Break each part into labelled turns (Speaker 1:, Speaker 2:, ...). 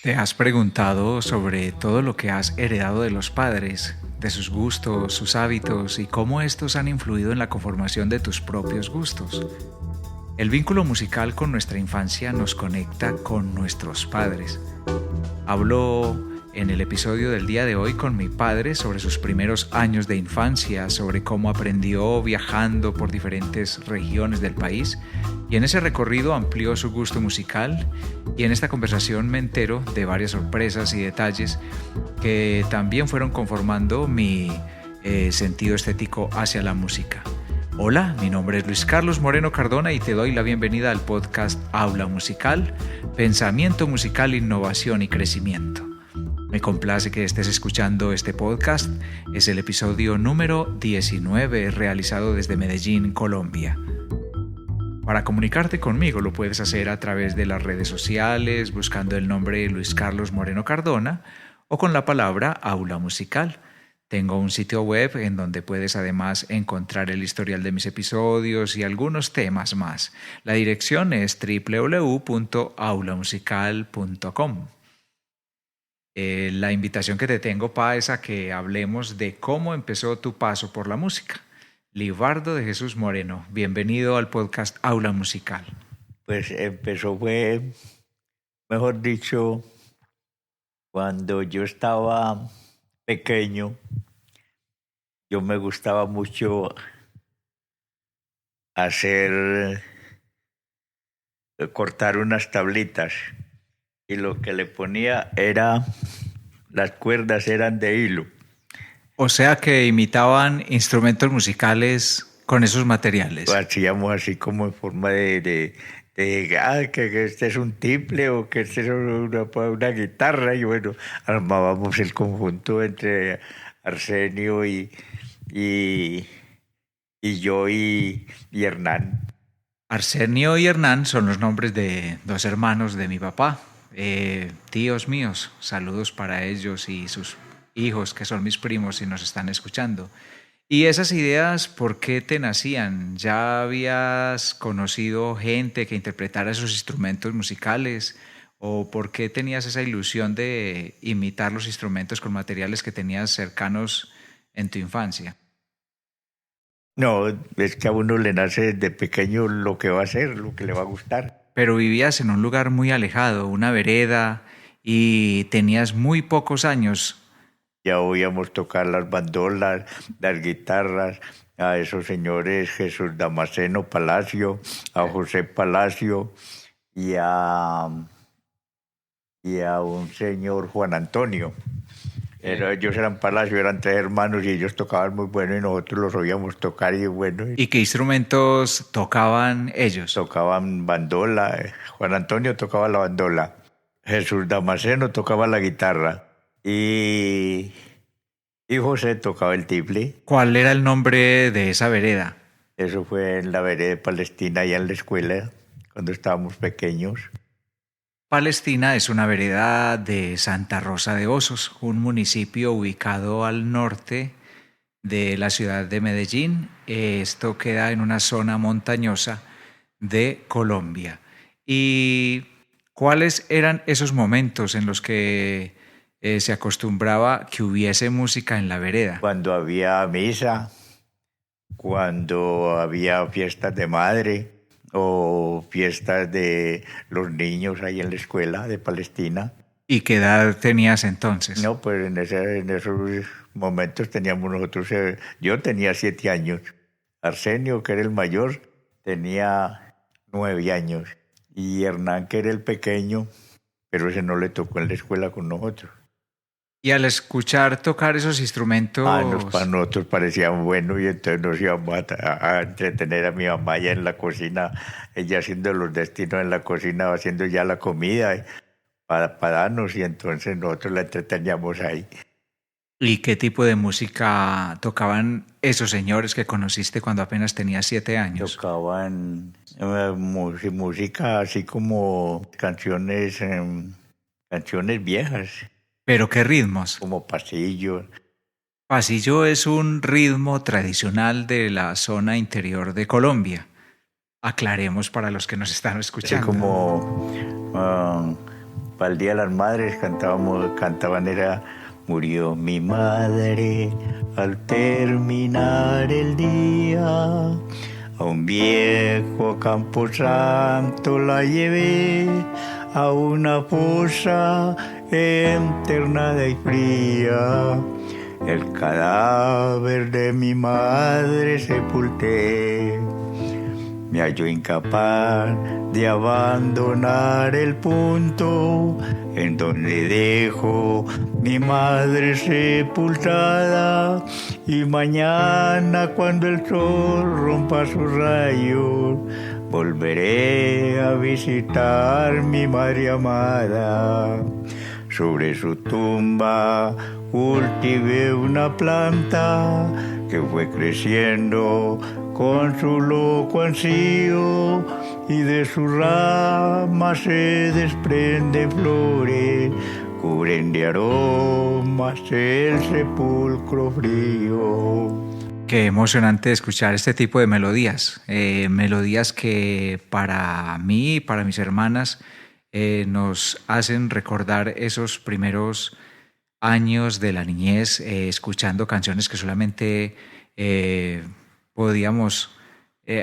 Speaker 1: ¿Te has preguntado sobre todo lo que has heredado de los padres, de sus gustos, sus hábitos y cómo estos han influido en la conformación de tus propios gustos? El vínculo musical con nuestra infancia nos conecta con nuestros padres. Hablo en el episodio del día de hoy con mi padre sobre sus primeros años de infancia, sobre cómo aprendió viajando por diferentes regiones del país y en ese recorrido amplió su gusto musical, y en esta conversación me entero de varias sorpresas y detalles que también fueron conformando mi sentido estético hacia la música. Hola, mi nombre es Luis Carlos Moreno Cardona y te doy la bienvenida al podcast Aula Musical, Pensamiento Musical, Innovación y Crecimiento. Me complace que estés escuchando este podcast. Es el episodio número 19 realizado desde Medellín, Colombia. Para comunicarte conmigo lo puedes hacer a través de las redes sociales buscando el nombre Luis Carlos Moreno Cardona o con la palabra Aula Musical. Tengo un sitio web en donde puedes además encontrar el historial de mis episodios y algunos temas más. La dirección es www.aulamusical.com. La invitación que te tengo, Pa, es a que hablemos de cómo empezó tu paso por la música. Libardo de Jesús Moreno, bienvenido al podcast Aula Musical.
Speaker 2: Pues empezó fue, mejor dicho, cuando yo estaba pequeño. Yo me gustaba mucho cortar unas tablitas, y lo que le ponía las cuerdas eran de hilo.
Speaker 1: O sea que imitaban instrumentos musicales con esos materiales.
Speaker 2: Lo hacíamos así como en forma que este es un tiple o que este es una guitarra, y bueno, armábamos el conjunto entre Arsenio y yo y Hernán.
Speaker 1: Arsenio y Hernán son los nombres de dos hermanos de mi papá, tíos míos. Saludos para ellos y sus hijos, que son mis primos y nos están escuchando. ¿Y esas ideas por qué te nacían? ¿Ya habías conocido gente que interpretara esos instrumentos musicales? ¿O por qué tenías esa ilusión de imitar los instrumentos con materiales que tenías cercanos en tu infancia?
Speaker 2: No, es que a uno le nace desde pequeño lo que va a hacer, lo que le va a gustar.
Speaker 1: Pero vivías en un lugar muy alejado, una vereda, y tenías muy pocos años.
Speaker 2: Ya oíamos tocar las bandolas, las guitarras, a esos señores Jesús Damasceno Palacio, a José Palacio y a un señor Juan Antonio. Ellos eran Palacio, eran tres hermanos y ellos tocaban muy bueno y nosotros los oíamos tocar y bueno.
Speaker 1: ¿Y qué instrumentos tocaban ellos?
Speaker 2: Tocaban bandola. Juan Antonio tocaba la bandola, Jesús Damasceno tocaba la guitarra y José tocaba el tiple.
Speaker 1: ¿Cuál era el nombre de esa vereda?
Speaker 2: Eso fue en la vereda de Palestina, allá en la escuela, cuando estábamos pequeños.
Speaker 1: Palestina es una vereda de Santa Rosa de Osos, un municipio ubicado al norte de la ciudad de Medellín. Esto queda en una zona montañosa de Colombia. ¿Y cuáles eran esos momentos en los que se acostumbraba que hubiese música en la vereda?
Speaker 2: Cuando había misa, cuando había fiestas de madre o fiestas de los niños ahí en la escuela de Palestina.
Speaker 1: ¿Y qué edad tenías entonces?
Speaker 2: No, pues en esos momentos teníamos nosotros, yo tenía 7 años. Arsenio, que era el mayor, tenía 9 años. Y Hernán, que era el pequeño, pero ese no le tocó en la escuela con nosotros.
Speaker 1: Y al escuchar tocar esos instrumentos...
Speaker 2: Para nosotros parecían buenos, y entonces nos íbamos a entretener a mi mamá allá en la cocina, ella haciendo los destinos en la cocina, haciendo ya la comida para darnos, y entonces nosotros la entreteníamos ahí.
Speaker 1: ¿Y qué tipo de música tocaban esos señores que conociste cuando apenas tenías 7 años?
Speaker 2: Tocaban música así como canciones viejas.
Speaker 1: ¿Pero qué ritmos?
Speaker 2: Como pasillo.
Speaker 1: Pasillo es un ritmo tradicional de la zona interior de Colombia. Aclaremos para los que nos están escuchando.
Speaker 2: Así como para el Día de las Madres cantaban era murió mi madre al terminar el día. A un viejo camposanto la llevé a una fosa internada y fría. El cadáver de mi madre sepulté. Me hallo incapaz de abandonar el punto en donde dejo mi madre sepultada, y mañana cuando el sol rompa sus rayos volveré a visitar mi madre amada. Sobre su tumba cultivé una planta que fue creciendo con su loco ansío, y de sus ramas se desprenden flores, cubren de aromas el sepulcro frío.
Speaker 1: Qué emocionante escuchar este tipo de melodías, melodías que para mí y para mis hermanas nos hacen recordar esos primeros años de la niñez, escuchando canciones que solamente podíamos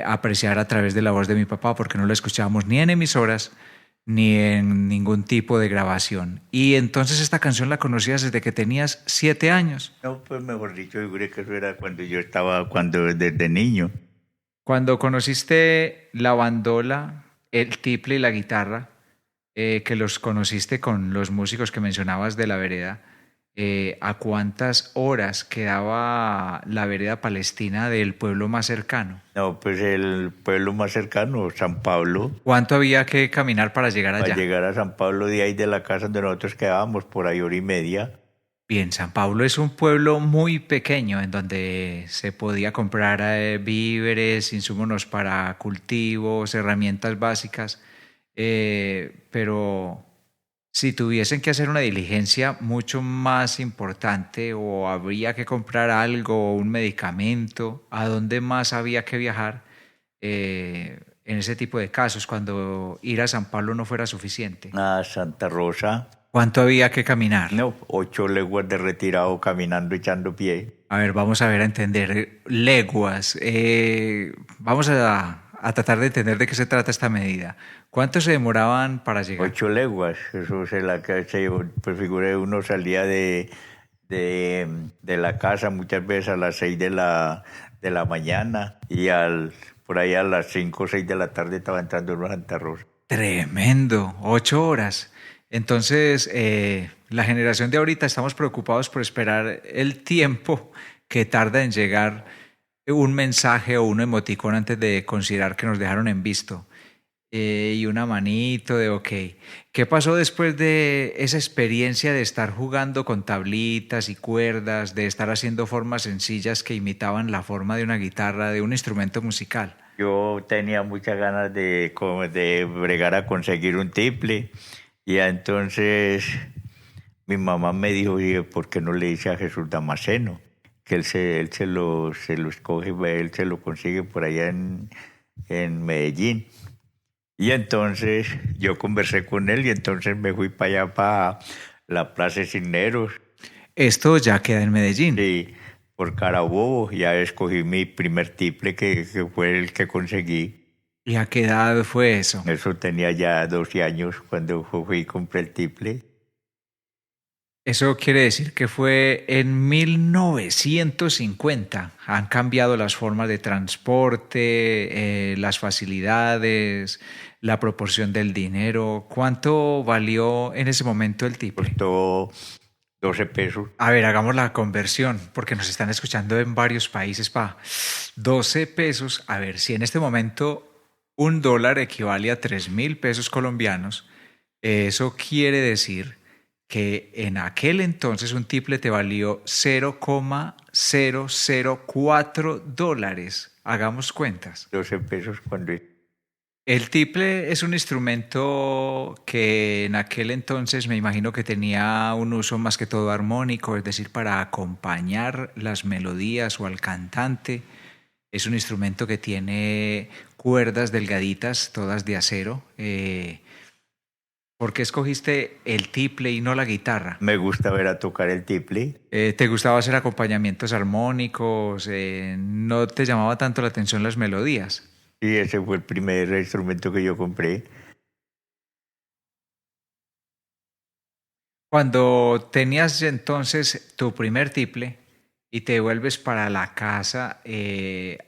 Speaker 1: apreciar a través de la voz de mi papá, porque no la escuchábamos ni en emisoras ni en ningún tipo de grabación. Y entonces esta canción la conocías desde que tenías 7 años.
Speaker 2: No, pues mejor dicho, yo creo que eso era desde niño.
Speaker 1: Cuando conociste la bandola, el tiple y la guitarra, que los conociste con los músicos que mencionabas de la vereda, ¿a cuántas horas quedaba la vereda palestina del pueblo más cercano?
Speaker 2: No, pues el pueblo más cercano, San Pablo.
Speaker 1: ¿Cuánto había que caminar para llegar allá?
Speaker 2: Para llegar a San Pablo, de ahí de la casa donde nosotros quedábamos, por ahí 1 hora y media.
Speaker 1: Bien, San Pablo es un pueblo muy pequeño en donde se podía comprar víveres, insumos para cultivos, herramientas básicas, pero si tuviesen que hacer una diligencia mucho más importante o habría que comprar algo, un medicamento, ¿a dónde más había que viajar en ese tipo de casos cuando ir a San Pablo no fuera suficiente?
Speaker 2: A Santa Rosa.
Speaker 1: ¿Cuánto había que caminar?
Speaker 2: No, 8 leguas de retirado caminando, echando pie.
Speaker 1: A ver, vamos a ver a entender leguas. Vamos a tratar de entender de qué se trata esta medida. ¿Cuánto se demoraban para llegar?
Speaker 2: 8 leguas. Eso pues figure, uno salía de la casa muchas veces a las 6 de la mañana, y por ahí a las 5 o 6 de la tarde estaba entrando en Santa Rosa.
Speaker 1: Tremendo, 8 horas. Entonces, la generación de ahorita estamos preocupados por esperar el tiempo que tarda en llegar un mensaje o un emoticón antes de considerar que nos dejaron en visto. Y una manito de ok. ¿Qué pasó después de esa experiencia de estar jugando con tablitas y cuerdas, de estar haciendo formas sencillas que imitaban la forma de una guitarra, de un instrumento musical?
Speaker 2: Yo tenía muchas ganas de bregar a conseguir un tiple. Y entonces mi mamá me dijo, oye, ¿por qué no le dice a Jesús Damasceno? Que él se lo escoge, él se lo consigue por allá en Medellín. Y entonces yo conversé con él y entonces me fui para allá, para la Plaza Cisneros.
Speaker 1: Esto ya queda en Medellín.
Speaker 2: Sí, por Carabobo. Ya escogí mi primer tiple que fue el que conseguí.
Speaker 1: ¿Y a qué edad fue eso?
Speaker 2: Eso tenía ya 12 años cuando fui y compré el tiple.
Speaker 1: Eso quiere decir que fue en 1950. Han cambiado las formas de transporte, las facilidades, la proporción del dinero. ¿Cuánto valió en ese momento el tiple?
Speaker 2: Costó 12 pesos.
Speaker 1: A ver, hagamos la conversión, porque nos están escuchando en varios países. 12 pesos. A ver, si en este momento $1 equivale a 3.000 pesos colombianos, eso quiere decir que en aquel entonces un tiple te valió $0,004. Hagamos cuentas.
Speaker 2: 12 pesos cuando...
Speaker 1: El tiple es un instrumento que en aquel entonces me imagino que tenía un uso más que todo armónico, es decir, para acompañar las melodías o al cantante. Es un instrumento que tiene cuerdas delgaditas, todas de acero, ¿Por qué escogiste el tiple y no la guitarra?
Speaker 2: Me gusta ver a tocar el tiple.
Speaker 1: ¿Te gustaba hacer acompañamientos armónicos? ¿No te llamaba tanto la atención las melodías?
Speaker 2: Y ese fue el primer instrumento que yo compré.
Speaker 1: Cuando tenías entonces tu primer tiple y te vuelves para la casa,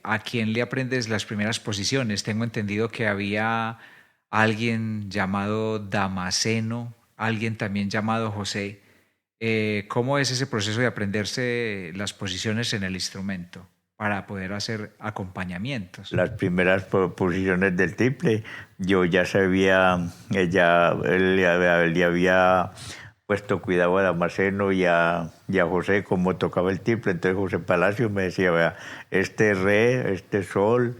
Speaker 1: ¿a quién le aprendes las primeras posiciones? Tengo entendido que había alguien llamado Damasceno, alguien también llamado José. ¿Cómo es ese proceso de aprenderse las posiciones en el instrumento para poder hacer acompañamientos?
Speaker 2: Las primeras posiciones del tiple, yo ya sabía, él le había puesto cuidado a Damasceno y a José cómo tocaba el tiple. Entonces José Palacio me decía, vea, este re, este sol,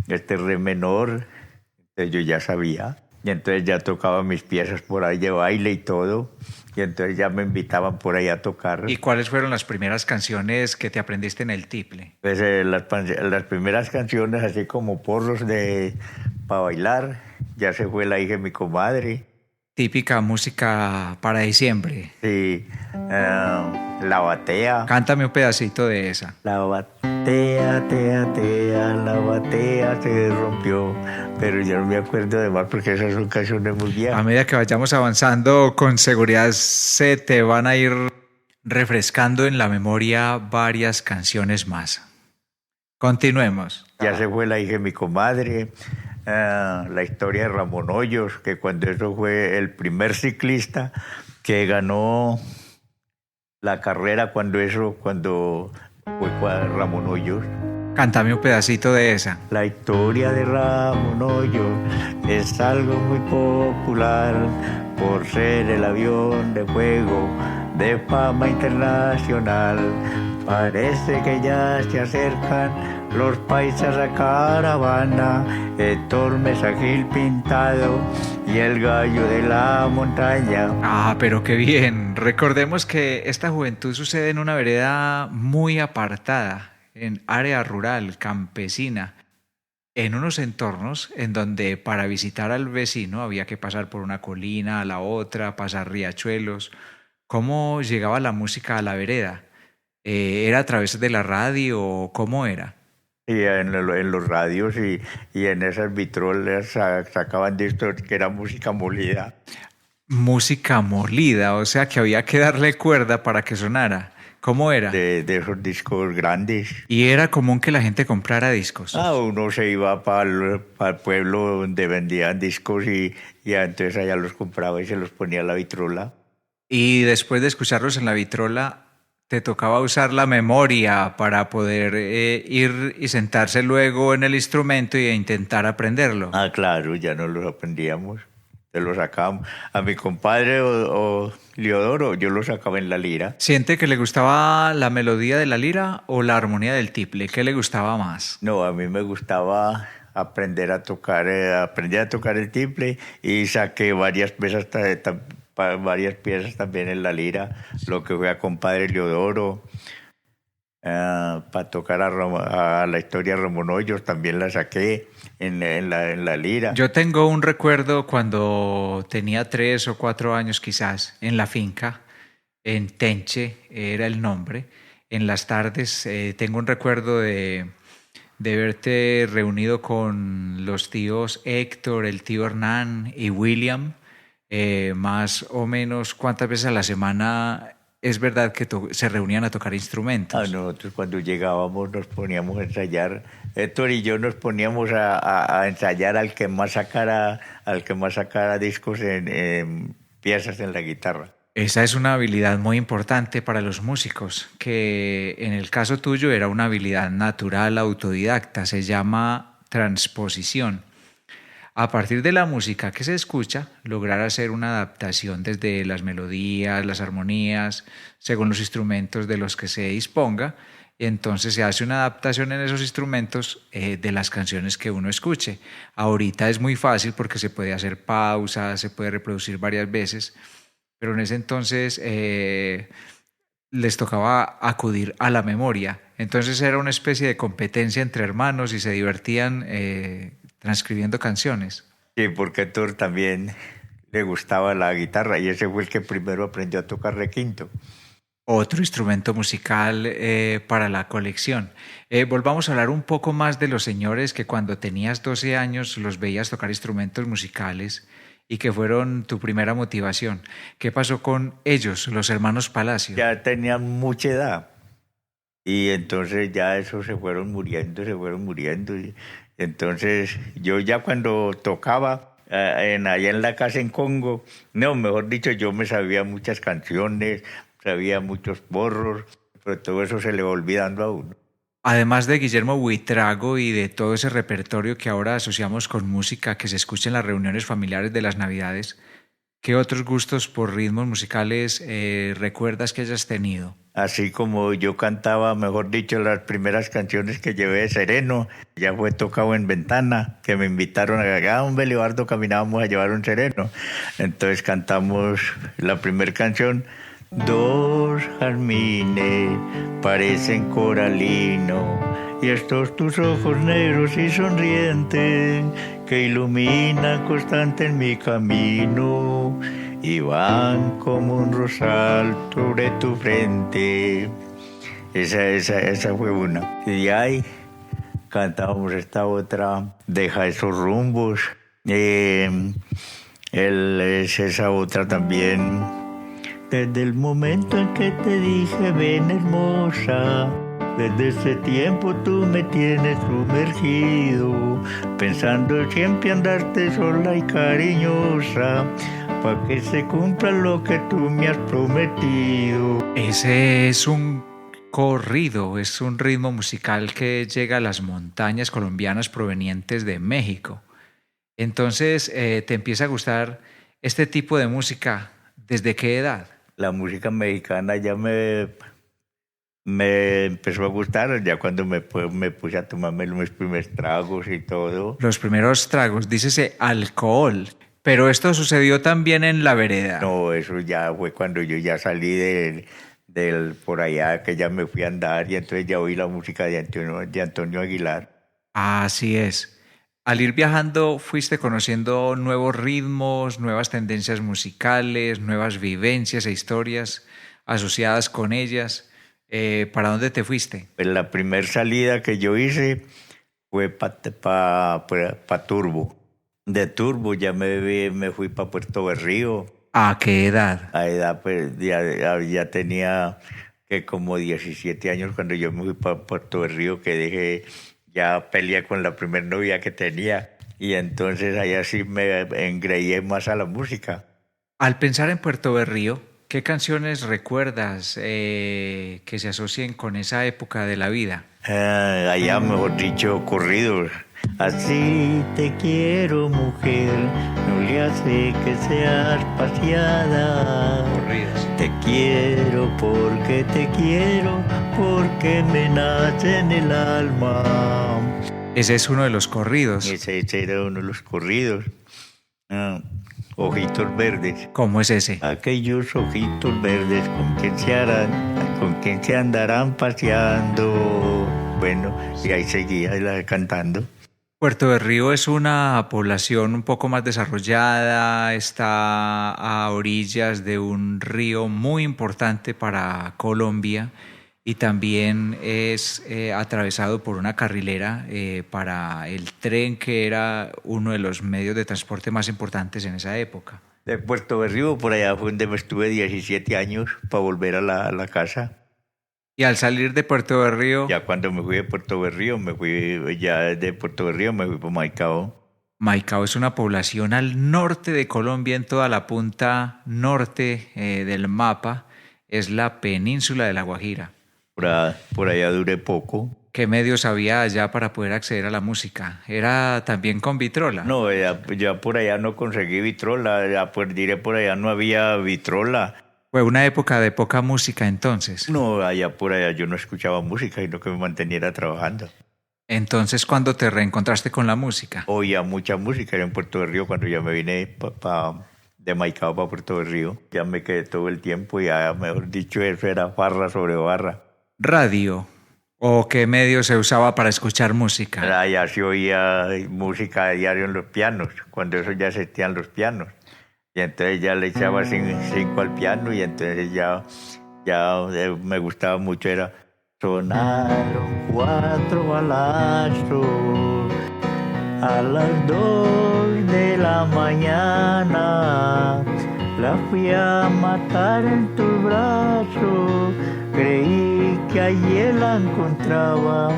Speaker 2: este re menor. Entonces yo ya sabía. Y entonces ya tocaba mis piezas por ahí de baile y todo. Y entonces ya me invitaban por ahí a tocar.
Speaker 1: ¿Y cuáles fueron las primeras canciones que te aprendiste en el tiple?
Speaker 2: Pues las primeras canciones, así como porros para bailar, ya se fue la hija de mi comadre.
Speaker 1: Típica música para diciembre.
Speaker 2: Sí, la batea.
Speaker 1: Cántame un pedacito de esa.
Speaker 2: La batea, la batea se rompió. Pero yo no me acuerdo de más porque esas son canciones muy
Speaker 1: A
Speaker 2: viejas.
Speaker 1: medida que vayamos avanzando, con seguridad se te van a ir refrescando en la memoria varias canciones más. Continuemos.
Speaker 2: Ya se fue la hija de mi comadre. La historia de Ramón Hoyos, que cuando eso fue el primer ciclista que ganó la carrera, cuando fue Ramón Hoyos.
Speaker 1: Cántame un pedacito de esa.
Speaker 2: La historia de Ramón Hoyos es algo muy popular por ser el avión de fuego de fama internacional. Parece que ya se acercan los paisas a caravana, Héctor Mesa Gil Pintado y el gallo de la montaña.
Speaker 1: Ah, pero qué bien. Recordemos que esta juventud sucede en una vereda muy apartada, en área rural, campesina, en unos entornos en donde para visitar al vecino había que pasar por una colina a la otra, pasar riachuelos. ¿Cómo llegaba la música a la vereda? ¿Era a través de la radio? ¿Cómo era?
Speaker 2: Y en los radios y en esas vitrolas sacaban discos que era música molida.
Speaker 1: Música molida, o sea que había que darle cuerda para que sonara. ¿Cómo era?
Speaker 2: De esos discos grandes.
Speaker 1: Y era común que la gente comprara discos.
Speaker 2: Uno se iba para el pueblo donde vendían discos y entonces allá los compraba y se los ponía a la vitrola.
Speaker 1: Y después de escucharlos en la vitrola, te tocaba usar la memoria para poder ir y sentarse luego en el instrumento e intentar aprenderlo.
Speaker 2: Claro, ya no los aprendíamos. Se los sacábamos. A mi compadre o Leodoro, yo lo sacaba en la lira.
Speaker 1: ¿Siente que le gustaba la melodía de la lira o la armonía del tiple? ¿Qué le gustaba más?
Speaker 2: No, a mí me gustaba aprender a tocar el tiple y saqué varias piezas también en la lira, lo que fue a compadre Leodoro. Para tocar a la historia de Ramón Hoyos también la saqué en la lira.
Speaker 1: Yo tengo un recuerdo cuando tenía 3 o 4 años quizás, en la finca, en Tenche era el nombre. En las tardes tengo un recuerdo de verte reunido con los tíos Héctor, el tío Hernán y William, más o menos cuántas veces a la semana es verdad que se reunían a tocar instrumentos.
Speaker 2: Nosotros cuando llegábamos nos poníamos a ensayar. Héctor y yo nos poníamos a ensayar al que más sacara discos en piezas en la guitarra.
Speaker 1: Esa es una habilidad muy importante para los músicos, que en el caso tuyo era una habilidad natural, autodidacta, se llama transposición. A partir de la música que se escucha, lograr hacer una adaptación desde las melodías, las armonías, según los instrumentos de los que se disponga, y entonces se hace una adaptación en esos instrumentos de las canciones que uno escuche. Ahorita es muy fácil porque se puede hacer pausas, se puede reproducir varias veces, pero en ese entonces les tocaba acudir a la memoria. Entonces era una especie de competencia entre hermanos y se divertían transcribiendo canciones.
Speaker 2: Sí, porque Héctor también le gustaba la guitarra y ese fue el que primero aprendió a tocar requinto.
Speaker 1: Otro instrumento musical para la colección. Volvamos a hablar un poco más de los señores que cuando tenías 12 años los veías tocar instrumentos musicales y que fueron tu primera motivación. ¿Qué pasó con ellos, los hermanos Palacio?
Speaker 2: Ya tenían mucha edad y entonces ya esos se fueron muriendo. Y entonces yo ya cuando tocaba allá en la casa en Congo, no, mejor dicho, yo me sabía muchas canciones, sabía muchos porros, pero todo eso se le va olvidando a uno.
Speaker 1: Además de Guillermo Buitrago y de todo ese repertorio que ahora asociamos con música que se escucha en las reuniones familiares de las Navidades, ¿qué otros gustos por ritmos musicales recuerdas que hayas tenido?
Speaker 2: Así como yo cantaba, mejor dicho, las primeras canciones que llevé de sereno, ya fue tocado en Ventana, que me invitaron a un Belibardo, caminábamos a llevar un sereno. Entonces cantamos la primera canción. Dos jazmines parecen coralino y estos tus ojos negros y sonrientes que iluminan constante en mi camino y van como un rosal sobre tu frente. Esa fue una. Y de ahí cantábamos esta otra, Deja esos rumbos. Es esa otra también. Desde el momento en que te dije ven hermosa, desde ese tiempo tú me tienes sumergido, pensando siempre andarte sola y cariñosa, para que se cumpla lo que tú me has prometido.
Speaker 1: Ese es un corrido, es un ritmo musical que llega a las montañas colombianas provenientes de México. Entonces, ¿te empieza a gustar este tipo de música? ¿Desde qué edad?
Speaker 2: La música mexicana ya me empezó a gustar ya cuando me puse a tomarme mis primeros tragos y todo.
Speaker 1: Los primeros tragos, dícese alcohol. Pero esto sucedió también en la vereda.
Speaker 2: No, eso ya fue cuando yo ya salí del por allá, que ya me fui a andar y entonces ya oí la música de Antonio Aguilar.
Speaker 1: Así es. Al ir viajando fuiste conociendo nuevos ritmos, nuevas tendencias musicales, nuevas vivencias e historias asociadas con ellas. ¿Para dónde te fuiste?
Speaker 2: Pues la primera salida que yo hice fue para Turbo. De Turbo ya me fui para Puerto Berrío.
Speaker 1: ¿A qué edad?
Speaker 2: A edad, pues ya tenía que como 17 años cuando yo me fui para Puerto Berrío, que dejé... Ya peleé con la primera novia que tenía y entonces allá sí me engreí más a la música.
Speaker 1: Al pensar en Puerto Berrío, ¿qué canciones recuerdas que se asocien con esa época de la vida?
Speaker 2: Allá, mejor dicho, corridos. Así te quiero, mujer, no le hace que seas paseada.
Speaker 1: Corridos.
Speaker 2: Te quiero, porque me nace en el alma.
Speaker 1: Ese es uno de los corridos.
Speaker 2: Ese era uno de los corridos. Ojitos verdes.
Speaker 1: ¿Cómo es ese?
Speaker 2: Aquellos ojitos verdes con quien se andarán paseando. Bueno, y ahí seguía cantando.
Speaker 1: Puerto Berrío es una población un poco más desarrollada, está a orillas de un río muy importante para Colombia y también es atravesado por una carrilera para el tren, que era uno de los medios de transporte más importantes en esa época.
Speaker 2: De Puerto Berrío, por allá fue donde me estuve 17 años para volver a la casa.
Speaker 1: Y al salir de Puerto Berrío...
Speaker 2: Ya cuando me fui de Puerto Berrío, me fui para Maicao.
Speaker 1: Maicao es una población al norte de Colombia, en toda la punta norte del mapa. Es la península de La Guajira.
Speaker 2: Por allá duré poco.
Speaker 1: ¿Qué medios había allá para poder acceder a la música? ¿Era también con vitrola?
Speaker 2: No, ya por allá no conseguí vitrola. Ya por allá no había vitrola.
Speaker 1: Fue una época de poca música entonces.
Speaker 2: No, por allá yo no escuchaba música, sino que me manteniera trabajando.
Speaker 1: Entonces, ¿cuándo te reencontraste con la música?
Speaker 2: Oía mucha música, era en Puerto Berrío cuando ya me vine de Maicao para Puerto Berrío. Ya me quedé todo el tiempo y ya, mejor dicho, eso era barra sobre barra.
Speaker 1: ¿Radio? ¿O qué medio se usaba para escuchar música?
Speaker 2: Allá se oía música a diario en los pianos, cuando eso ya existían los pianos. Y entonces ya le echaba cinco al piano y entonces ya me gustaba mucho, era sonaron 4 balazos a las 2 de la mañana, la fui a matar en tus brazos, creí que ayer la encontraba,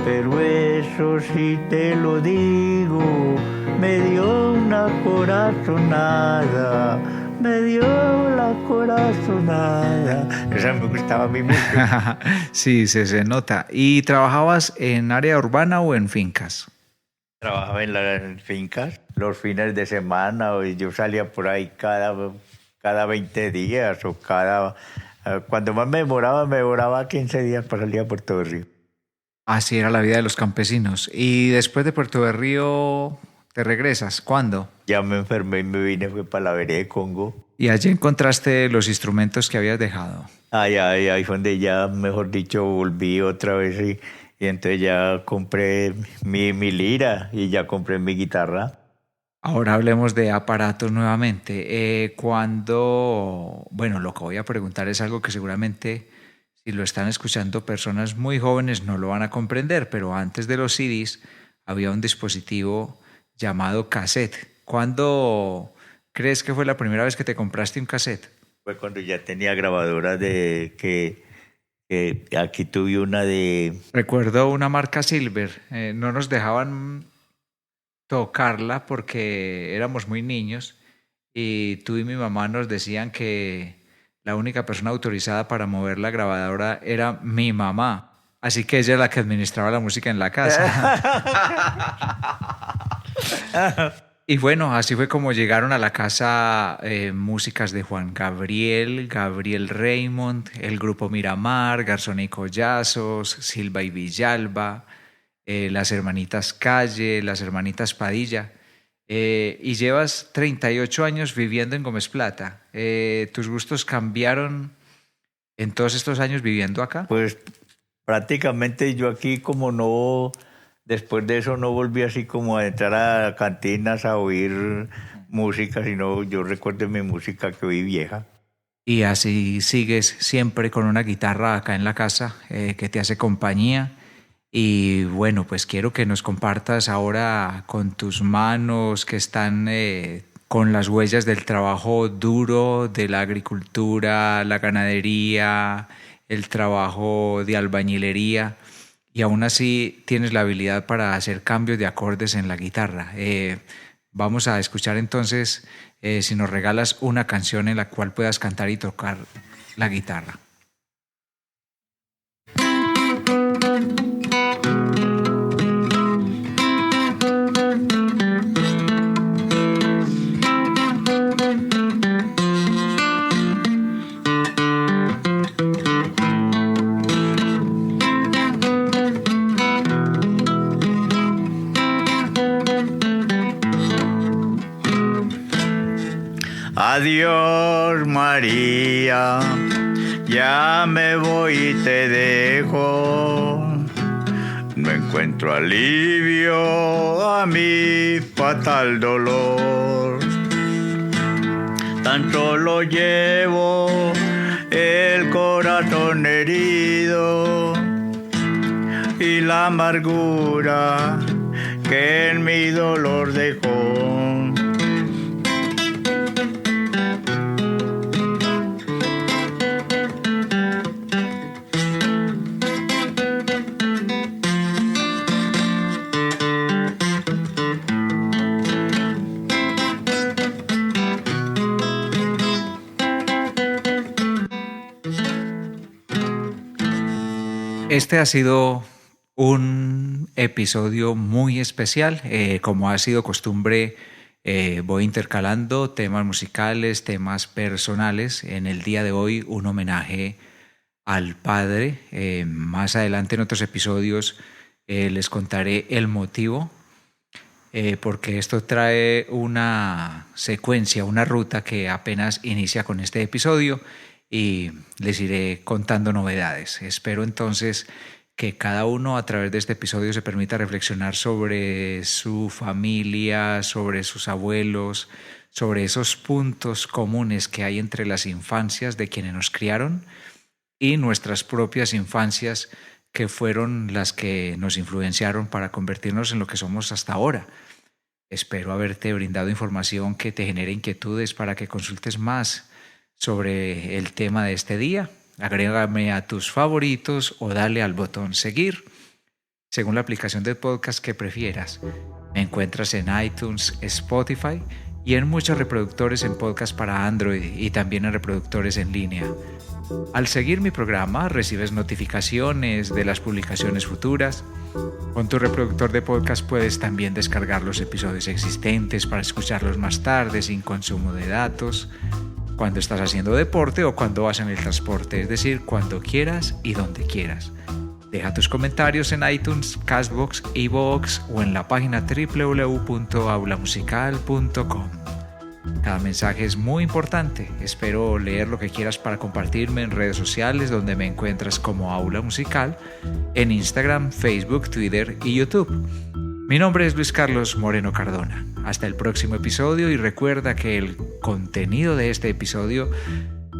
Speaker 2: pero eso sí te lo digo, me dio una corazonada, me dio la corazonada. Esa me gustaba a mí mucho.
Speaker 1: Sí, se nota. ¿Y trabajabas en área urbana o en fincas?
Speaker 2: Trabajaba en las fincas los fines de semana, y yo salía por ahí cada 20 días o cuando más me demoraba 15 días para salir a Puerto de Río.
Speaker 1: Así era la vida de los campesinos. ¿Y después de Puerto de Río te regresas? ¿Cuándo?
Speaker 2: Ya me enfermé y me vine, fue para la vereda de Congo.
Speaker 1: Y allí encontraste los instrumentos que habías dejado.
Speaker 2: Ahí fue donde ya, mejor dicho, volví otra vez y entonces ya compré mi lira y ya compré mi guitarra.
Speaker 1: Ahora hablemos de aparatos nuevamente. Bueno, lo que voy a preguntar es algo que seguramente si lo están escuchando personas muy jóvenes no lo van a comprender, pero antes de los CDs había un dispositivo llamado cassette. ¿Cuándo crees que fue la primera vez que te compraste un cassette?
Speaker 2: Fue cuando ya tenía grabadora que aquí tuve una de...
Speaker 1: Recuerdo una marca Silver. No nos dejaban tocarla porque éramos muy niños y tú y mi mamá nos decían que la única persona autorizada para mover la grabadora era mi mamá. Así que ella es la que administraba la música en la casa. Y bueno, así fue como llegaron a la casa músicas de Juan Gabriel, Gabriel Raymond, el grupo Miramar, Garzón y Collazos, Silva y Villalba, las hermanitas Calle, las hermanitas Padilla. Y llevas 38 años viviendo en Gómez Plata. ¿Tus gustos cambiaron en todos estos años viviendo acá?
Speaker 2: Pues prácticamente yo aquí como no... Después de eso no volví así como a entrar a cantinas a oír música, sino yo recuerdo mi música que oí vieja.
Speaker 1: Y así sigues siempre con una guitarra acá en la casa que te hace compañía. Y bueno, pues quiero que nos compartas ahora con tus manos que están con las huellas del trabajo duro, de la agricultura, la ganadería, el trabajo de albañilería. Y aún así tienes la habilidad para hacer cambios de acordes en la guitarra. Vamos a escuchar entonces si nos regalas una canción en la cual puedas cantar y tocar la guitarra.
Speaker 2: Adiós María, ya me voy y te dejo. No encuentro alivio a mi fatal dolor. Tan solo llevo el corazón herido y la amargura que en mi dolor dejó.
Speaker 1: Este ha sido un episodio muy especial. Como ha sido costumbre, voy intercalando temas musicales, temas personales. En el día de hoy, un homenaje al padre. Más adelante en otros episodios les contaré el motivo, porque esto trae una secuencia, una ruta que apenas inicia con este episodio. Y les iré contando novedades. Espero entonces que cada uno a través de este episodio se permita reflexionar sobre su familia, sobre sus abuelos, sobre esos puntos comunes que hay entre las infancias de quienes nos criaron y nuestras propias infancias, que fueron las que nos influenciaron para convertirnos en lo que somos hasta ahora. Espero haberte brindado información que te genere inquietudes para que consultes más sobre el tema de este día. Agrégame a tus favoritos o dale al botón seguir, según la aplicación de podcast que prefieras. Me encuentras en iTunes, Spotify y en muchos reproductores en podcast para Android y también en reproductores en línea. Al seguir mi programa recibes notificaciones de las publicaciones futuras. Con tu reproductor de podcast puedes también descargar los episodios existentes para escucharlos más tarde sin consumo de datos, cuando estás haciendo deporte o cuando vas en el transporte, es decir, cuando quieras y donde quieras. Deja tus comentarios en iTunes, Castbox, iVoox o en la página www.aulamusical.com. Cada mensaje es muy importante. Espero leer lo que quieras para compartirme en redes sociales, donde me encuentras como Aula Musical, en Instagram, Facebook, Twitter y YouTube. Mi nombre es Luis Carlos Moreno Cardona. Hasta el próximo episodio y recuerda que el contenido de este episodio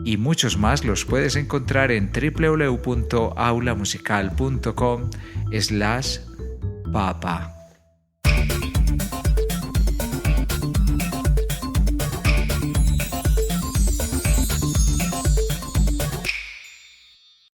Speaker 1: y muchos más los puedes encontrar en www.aulamusical.com/papa.